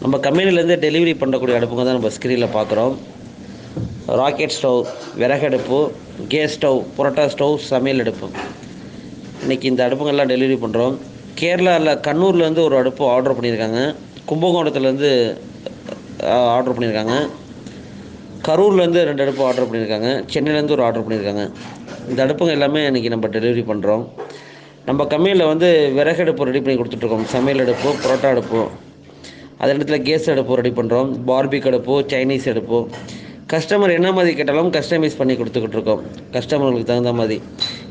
நம்ம கம்பெனிலேருந்து டெலிவரி பண்ணக்கூடிய அடுப்புங்க தான் நம்ம ஸ்க்ரீனில் பார்க்குறோம். ராக்கெட் ஸ்டவ், விறகடுப்பு, கேஸ் ஸ்டவ், புரோட்டா ஸ்டவ், சமையல் அடுப்பு. இன்றைக்கி இந்த அடுப்புங்கள்லாம் டெலிவரி பண்ணுறோம். கேரளாவில் கண்ணூர்லேருந்து ஒரு அடுப்பு ஆர்டர் பண்ணியிருக்காங்க. கும்பகோணத்துலேருந்து ஆர்டர் பண்ணியிருக்காங்க. கரூர்லேருந்து 2 அடுப்பு ஆர்டர் பண்ணியிருக்காங்க. சென்னையிலேருந்து ஒரு ஆர்டர் பண்ணியிருக்காங்க. இந்த அடுப்புங்க எல்லாமே இன்றைக்கி நம்ம டெலிவரி பண்ணுறோம். நம்ம கம்பெனியில் வந்து விறகடுப்பு ரெடி பண்ணி கொடுத்துட்ருக்கோம். சமையல் அடுப்பு, புரோட்டா அடுப்பு, அதே இடத்துல கேஸ் அடுப்பு ரெடி பண்ணுறோம். பார்பிக் அடுப்பு, சைனீஸ் அடுப்பு. கஸ்டமர் என்ன மாதிரி கேட்டாலும் கஸ்டமைஸ் பண்ணி கொடுத்துக்கிட்டு இருக்கோம், கஸ்டமர்களுக்கு தகுந்த மாதிரி.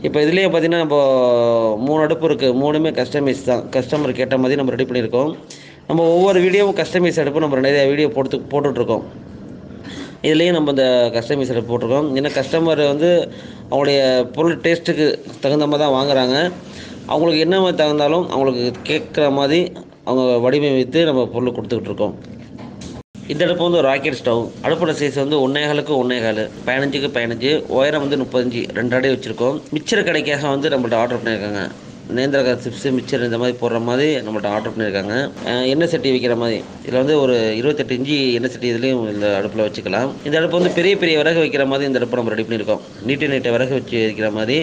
இப்போ இதுலேயே பார்த்தீங்கன்னா நம்ம 3 அடுப்பு இருக்குது. 3மே கஸ்டமைஸ் தான். கஸ்டமர் கேட்ட மாதிரி நம்ம ரெடி பண்ணியிருக்கோம். நம்ம ஒவ்வொரு வீடியோவும் கஸ்டமைஸ் அடுப்பு நம்ம நிறைய வீடியோ போட்டுட்ருக்கோம். இதுலேயும் நம்ம இந்த கஸ்டமைஸ் அடுப்பு போட்டிருக்கோம். ஏன்னா கஸ்டமர் வந்து அவங்களுடைய பொருள் டேஸ்ட்டுக்கு தகுந்த மாதிரி தான் வாங்குகிறாங்க. அவங்களுக்கு என்ன மாதிரி தகுந்தாலும் அவங்களுக்கு கேட்குற மாதிரி அவங்க வடிவமைத்து நம்ம பொருள் கொடுத்துக்கிட்டு இருக்கோம். இந்த அடுப்பு வந்து ஒரு ராக்கெட் ஸ்டவ். அடுப்போட சைஸ் வந்து 1.25 1.25, 15க்கு 15, உயரம் வந்து 35, 2 அடி வச்சுருக்கோம். மிச்சர் கடைக்காக வந்து நம்மள்ட்ட ஆர்டர் பண்ணியிருக்காங்க. நேந்திரக்காய் சிப்ஸு, மிச்சர் இந்த மாதிரி போடுற மாதிரி நம்மள்ட்ட ஆர்டர் பண்ணியிருக்காங்க. எண்ணெய் சட்டி வைக்கிற மாதிரி. இதில் வந்து ஒரு 28 இன்ச்சு எண்ணெய் சட்டி இதுலேயும் இந்த அடுப்பில் வச்சுக்கலாம். இந்த அடுப்பு வந்து பெரிய பெரிய விறகு வைக்கிற மாதிரி இந்த அடுப்பு நம்ம ரெடி பண்ணியிருக்கோம். நீட்டை விறகு வச்சு வைக்கிற மாதிரி.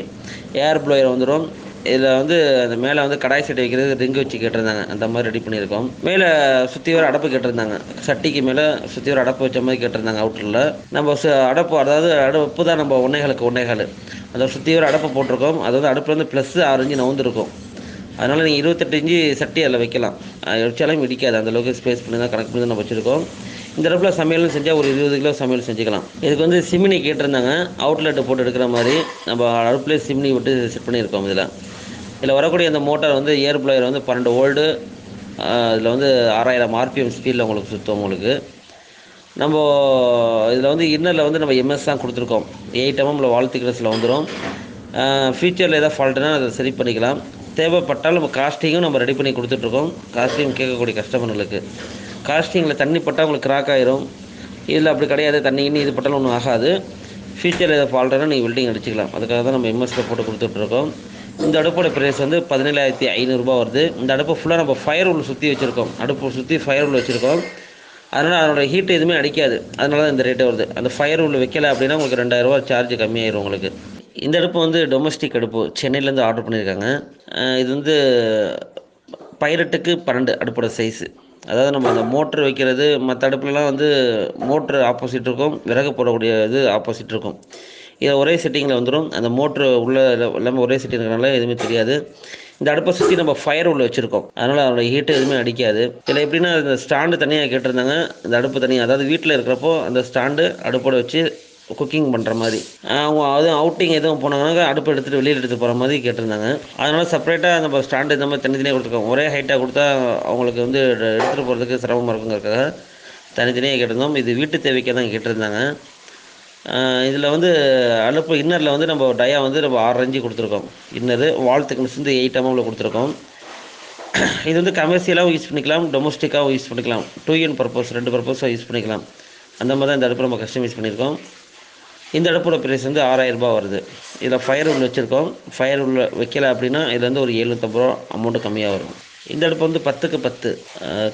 ஏர் ப்ளோயர் வந்துடும். இதில் வந்து அந்த மேலே வந்து கடாய் சட்டி வைக்கிறது ரிங்கு வச்சு கேட்டிருந்தாங்க. அந்த மாதிரி ரெடி பண்ணியிருக்கோம். மேலே சுற்றி வர அடப்பு கேட்டிருந்தாங்க. சட்டிக்கு மேலே சுற்றி வர அடப்பு வச்ச மாதிரி கேட்டிருந்தாங்க அவுட்டரில். நம்ம அடப்பு, அதாவது அடுப்பு தான் நம்ம 1.25க்கு 1.25, அதை சுற்றி வர அடப்பு போட்டிருக்கோம். அது வந்து அடுப்பில் வந்து +6 இன்ச்சு நவுந்துருக்கும். அதனால் நீங்கள் 28 இன்ச்சு சட்டி அதில் வைக்கலாம். வச்சாலும் இடிக்காது. அந்தளவுக்கு ஸ்பேஸ் பண்ணி தான் கனெக்ட் பண்ணி தான் நம்ம வச்சுருக்கோம். இந்த அடுப்பில் சமையலும் செஞ்சால் ஒரு 20 கிலோ சமையல் செஞ்சுக்கலாம். இதுக்கு வந்து சிமினி கேட்டிருந்தாங்க. அவுட்லெட்டு போட்டு எடுக்கிற மாதிரி நம்ம அடுப்புலேயே சிமினி விட்டு செட் பண்ணியிருக்கோம். இதில் வரக்கூடிய அந்த மோட்டார் வந்து ஏர் ப்ளோயர் வந்து 12 வோல்டு. இதில் வந்து 6000 RPM ஸ்பீடில் உங்களுக்கு சுற்றும். உங்களுக்கு நம்ம இதில் வந்து இன்னரில் வந்து நம்ம MS தான் கொடுத்துருக்கோம். 8 mm வால் திக்னஸில் வந்துடும். ஃபியூச்சரில் ஏதாவது ஃபால்ட்டுனா அதை சரி பண்ணிக்கலாம். தேவைப்பட்டால் நம்ம காஸ்டிங்கும் நம்ம ரெடி பண்ணி கொடுத்துட்ருக்கோம். காஸ்டிங் கேட்கக்கூடிய கஸ்டமர்களுக்கு. காஸ்டிங்கில் தண்ணி பட்டால் உங்களுக்கு கிராக் ஆயிரும். இதில் அப்படி கிடையாது. தண்ணி இது பட்டாலும் ஒன்றும் ஆகாது. ஃபியூச்சரில் ஏதாவது ஃபால்ட்டுனா நீங்கள் வெல்டிங் அடிச்சிக்கலாம். அதுக்காக தான் நம்ம MSல போட்டு கொடுத்துட்ருக்கோம். இந்த அடுப்போட ப்ரைஸ் வந்து 17,500 வருது. இந்த அடுப்பு ஃபுல்லாக நம்ம ஃபயர் உள்ள சுற்றி வச்சுருக்கோம். அடுப்பு சுற்றி ஃபயர் உள்ள வச்சுருக்கோம். அதனால் அதனோட ஹீட்டு எதுவுமே அடிக்காது. அதனால தான் இந்த ரேட்டு வருது. அந்த ஃபயர் உள்ள வைக்கலை அப்படின்னா உங்களுக்கு 2000 சார்ஜ் கம்மியாயிரும் உங்களுக்கு. இந்த அடுப்பு வந்து டொமஸ்டிக் அடுப்பு. சென்னையிலேருந்து ஆர்டர் பண்ணியிருக்காங்க. இது வந்து 18க்கு 12 அடுப்போட சைஸு. அதாவது நம்ம அந்த மோட்ரு வைக்கிறது, மற்ற அடுப்புலலாம் வந்து மோட்ரு ஆப்போசிட் இருக்கும், விறகு போடக்கூடிய இது ஆப்போசிட் இருக்கும். இதை ஒரே செட்டிங்கில் வந்துடும். அந்த மோட்ரு உள்ளே எல்லாமே ஒரே செட்டிங் இருக்கிறனால எதுவுமே தெரியாது. இந்த அடுப்பை சுற்றி நம்ம ஃபயர் உள்ள வச்சுருக்கோம். அதனால் அதோட ஹீட்டு எதுவுமே அடிக்காது. இதில் எப்படின்னா இந்த ஸ்டாண்டு தனியாக கேட்டிருந்தாங்க. இந்த அடுப்பு தனியாக, அதாவது வீட்டில் இருக்கிறப்போ அந்த ஸ்டாண்டு அடுப்போட வச்சு குக்கிங் பண்ணுற மாதிரி. அவங்க அதுவும் அவுட்டிங் எதுவும் போனாங்கன்னா அடுப்பு எடுத்துகிட்டு வெளியில் எடுத்துகிட்டு போகிற மாதிரி கேட்டிருந்தாங்க. அதனால் செப்பரேட்டாக நம்ம ஸ்டாண்டு இந்த மாதிரி தனித்தனியாக கொடுத்துருக்கோம். ஒரே ஹைட்டாக கொடுத்தா அவங்களுக்கு வந்து எடுத்துகிட்டு போகிறதுக்கு சிரமமாக இருக்குங்கிறதுக்காக தனித்தனியாக கேட்டிருந்தோம். இது வீட்டு தேவைக்கு தான் கேட்டிருந்தாங்க. இதில் வந்து அடுப்பு இன்னரில் வந்து நம்ம டயா வந்து நம்ம 6 இன்ச்சு கொடுத்துருக்கோம். இன்னரு வால் திக்னஸ் வந்து 8 mm கொடுத்துருக்கோம். இது வந்து கமர்ஷியலாகவும் யூஸ் பண்ணிக்கலாம், டொமஸ்டிக்காகவும் யூஸ் பண்ணிக்கலாம். 2 பர்பஸ், 2 பர்பஸாக யூஸ் பண்ணிக்கலாம். அந்த மாதிரி தான் இந்த அடுப்பு நம்ம கஸ்டமைஸ் பண்ணியிருக்கோம். இந்த அடுப்போட ப்ரைஸ் வந்து 6000 வருது. இதில் ஃபயர் உள்ள வச்சுருக்கோம். ஃபயர் உள்ள வைக்கலை அப்படின்னா இதில் வந்து ஒரு 750 ரூபா அமௌண்ட்டு கம்மியாக வரும். இந்த அடுப்பு வந்து 10க்கு 10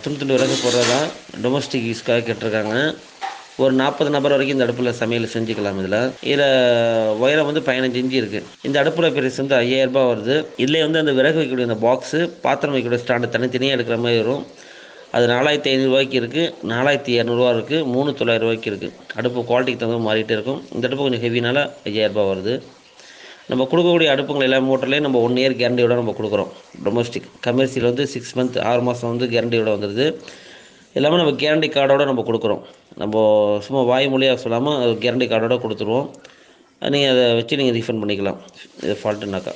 துண்டு விறகு போடுறது தான். டொமஸ்டிக் யூஸ்க்காக கேட்டிருக்காங்க. ஒரு 40 நபர் வரைக்கும் இந்த அடுப்பில் சமையல் செஞ்சுக்கலாம். இதில் உயரம் வந்து 15 இன்ச்சு இருக்குது. இந்த அடுப்போட ப்ரைஸ் வந்து 5000 வருது. இதிலே வந்து அந்த விறகு வைக்கக்கூடிய அந்த பாக்ஸு, பாத்திரம் வைக்கக்கூடிய ஸ்டாண்டு தனித்தனியாக எடுக்கிற மாதிரி வரும். அது 4500 இருக்குது, 4200 இருக்குது, 3900 இருக்குது. அடுப்பு குவாலிட்டிக்கு தகுந்த மாறிட்டே இருக்கும். இந்த அடுப்பு கொஞ்சம் ஹெவினால 5000 வருது. நம்ம கொடுக்கக்கூடிய அடுப்புங்கள் எல்லா மோட்டர்லேயும் நம்ம 1 இயர் கேரண்டியோட நம்ம கொடுக்குறோம். டொமஸ்டிக் கமர்ஷியல் வந்து 6 மந்த் 6 மாதம் வந்து கேரண்டியோட வந்துடுது. எல்லாமே நம்ம கேரண்டி கார்டோடு நம்ம கொடுக்குறோம். நம்ம சும்மா வாய் மொழியாக சொல்லாமல் அது கேரண்டி கார்டோடு கொடுத்துருவோம். நீங்கள் அதை வச்சு நீங்கள் ரீஃபண்ட் பண்ணிக்கலாம் இது ஃபால்ட்டுனாக்கா.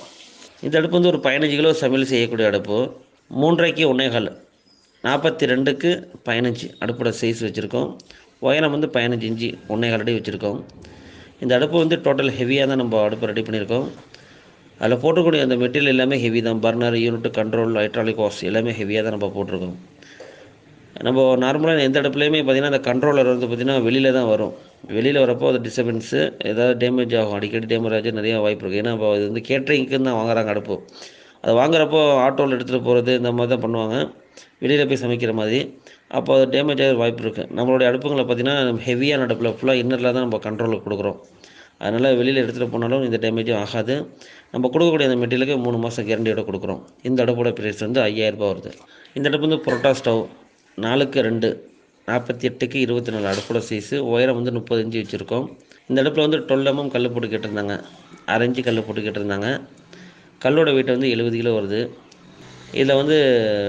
இந்த அடுப்பு வந்து ஒரு 15 கிலோ சமையல் செய்யக்கூடிய அடுப்பு. 3.5க்கு 1.25, 42க்கு 15 அடுப்போட சைஸ் வச்சுருக்கோம். உயரம் வந்து 15 இன்ச்சு 1.25 அடி வச்சுருக்கோம். இந்த அடுப்பு வந்து டோட்டல் ஹெவியாக தான் நம்ம அடுப்பு ரெடி பண்ணியிருக்கோம். அதில் போட்டக்கூடிய அந்த மெட்டீரியல் எல்லாமே ஹெவி தான். Burner, unit, control, hydraulic wash எல்லாமே ஹெவியாக தான் நம்ம போட்டிருக்கோம். நம்ம நார்மலாக எந்த இடத்துலையுமே பார்த்திங்கன்னா அந்த கண்ட்ரோலர் வந்து பார்த்திங்கன்னா வெளியில் தான் வரும். வெளியில் வரப்போ அது டிஸ்டர்பன்ஸு ஏதாவது டேமேஜ் ஆகும். அடிக்கடி டேமேஜ் ஆக நிறையா வாய்ப்பு இருக்குது. ஏன்னா இப்போ இது வந்து கேட்ரிங்க்குன்னு தான் வாங்குறாங்க அடுப்பு. அதை வாங்குறப்போ ஆட்டோவில் எடுத்துகிட்டு போகிறது இந்த மாதிரி தான் பண்ணுவாங்க, வெளியில் போய் சமைக்கிற மாதிரி. அப்போ அது டேமேஜ் ஆக வாய்ப்பு இருக்குது. நம்மளுடைய அடுப்புங்களை பார்த்திங்கன்னா ஹெவியான அடுப்பில் ஃபுல்லாக இன்னரில் தான் நம்ம கண்ட்ரோலுக்கு கொடுக்குறோம். அதனால் வெளியில் எடுத்துகிட்டு போனாலும் இந்த டேமேஜும் ஆகாது. நம்ம கொடுக்கக்கூடிய அந்த மெட்டீரியலுக்கு 3 மாதம் கேரண்டியோட கொடுக்குறோம். இந்த அடுப்போட ப்ரைஸ் வந்து 5000 வருது. இந்த அடுப்பு வந்து புரோட்டா ஸ்டவ் 4க்கு 2 48க்கு 24 அடுப்போட சைஸு. உயரம் வந்து 30 இன்ச்சு வச்சுருக்கோம். இந்த அடுப்பில் வந்து 12 mm கல் போட்டு கேட்டிருந்தாங்க. 1/2 இன்ச்சு கல் போட்டு கேட்டிருந்தாங்க. கல்லோட வெயிட் வந்து 70 கிலோ வருது. இதில் வந்து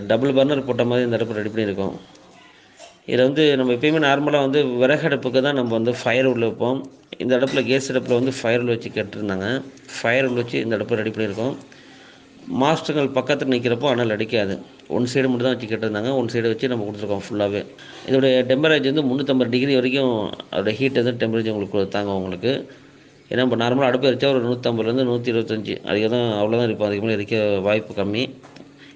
டபுள் பர்னர் போட்ட மாதிரி இந்த அடுப்பு ரெடி பண்ணியிருக்கோம். இதில் வந்து நம்ம எப்பயுமே நார்மலாக வந்து விறகு அடுப்புக்கு தான் நம்ம வந்து ஃபயர் உள்ள வைப்போம். இந்த அடுப்பில் கேஸ் அடுப்பில் வந்து ஃபயர் உள்ள வச்சு கேட்டிருந்தாங்க. ஃபயர் உள்ள வச்சு இந்த அடுப்பை ரெடி பண்ணியிருக்கோம். மாஸ்டர்கள் பக்கத்தில் நிற்கிறப்போ அனல் அடிக்காது. ஒன் சைடு மட்டும் தான் வச்சு கேட்டிருந்தாங்க. ஒன் சைடு வச்சு நம்ம கொடுத்துருக்கோம் ஃபுல்லாகவே. இதோடைய டெம்பரேச்சர் வந்து 350 டிகிரி வரைக்கும் அதோடய ஹீட் வந்து டெம்பரேச்சர் உங்களுக்கு தாங்க உங்களுக்கு. ஏன்னா இப்போ நார்மலாக அடுப்பு எரிச்சா ஒரு 150லேருந்து 125 அதிகம் தான், அவ்வளோதான் இருக்கும். அதுக்கு மேலே எரிக்க வாய்ப்பு கம்மி.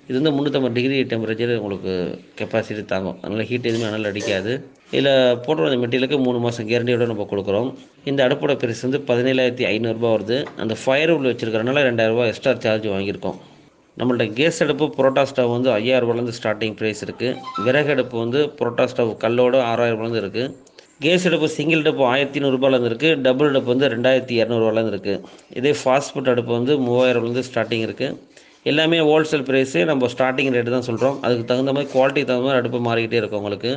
இது வந்து 350 டிகிரி டெம்பரேச்சர் உங்களுக்கு கெப்பாசிட்டி தாங்கும். அதனால் ஹீட் எதுவுமே அனல் அடிக்காது. இதில் போடுற அந்த மெட்டீரியலுக்கு 3 மாதம் கேரண்டியோடு நம்ம கொடுக்குறோம். இந்த அடுப்போட பிரைஸ் வந்து 17,500 வருது. அந்த ஃபயர் உள்ள வச்சுருக்கிறனால 2000 எக்ஸ்ட்ரா சார்ஜ் வாங்கியிருக்கோம். நம்மள்ட்ட கேஸ் அடுப்பு புரோட்டா ஸ்டவ் வந்து 5000 ஸ்டார்டிங் ப்ரைஸ் இருக்குது. விறகு அடுப்பு வந்து புரோட்டா ஸ்டவ் கல்லோடு 6000 இருக்குது. கேஸ் அடுப்பு சிங்கிள் அடுப்பு 1500 இருக்குது. டபுள் அடுப்பு வந்து 2200 இருக்குது. இதே ஃபாஸ்ட் ஃபுட் அடுப்பு வந்து 3000 ஸ்டார்டிங் இருக்குது. எல்லாமே ஹோல்சேல் ப்ரைஸு. நம்ம ஸ்டார்டிங் ரேட்டு தான் சொல்கிறோம். அதுக்கு தகுந்த மாதிரி குவாலிட்டிக்கு தகுந்த மாதிரி அடுப்பு மாறிக்கிட்டே இருக்கும் உங்களுக்கு.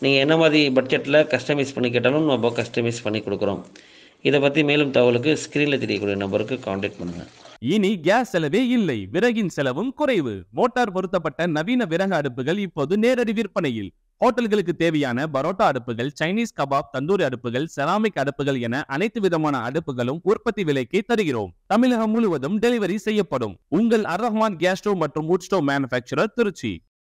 நீங்கள் என்ன மாதிரி பட்ஜெட்டில் கஸ்டமைஸ் பண்ணி கேட்டாலும் நம்ம கஸ்டமைஸ் பண்ணி கொடுக்குறோம். இதை பற்றி மேலும் தகவலுக்கு ஸ்க்ரீனில் தெரியக்கூடிய நம்பருக்கு காண்டாக்ட் பண்ணுங்கள். இனி கேஸ் செலவே இல்லை, விறகின் செலவும் குறைவு. மோட்டார் பொருத்தப்பட்ட நவீன விறகு அடுப்புகள் இப்போது நேரடி விற்பனையில். ஹோட்டல்களுக்கு தேவையான பரோட்டா அடுப்புகள், சைனீஸ் கபாப், தந்தூரி அடுப்புகள், செராமிக் அடுப்புகள் என அனைத்து விதமான அடுப்புகளும் உற்பத்தி விலைக்கு தருகிறோம். தமிழகம் முழுவதும் டெலிவரி செய்யப்படும். உங்கள் அர் ரஹ்மான் கேஸ் ஸ்டவ் மற்றும் வுட் ஸ்டவ் மேனுஃபேக்சரர், திருச்சி.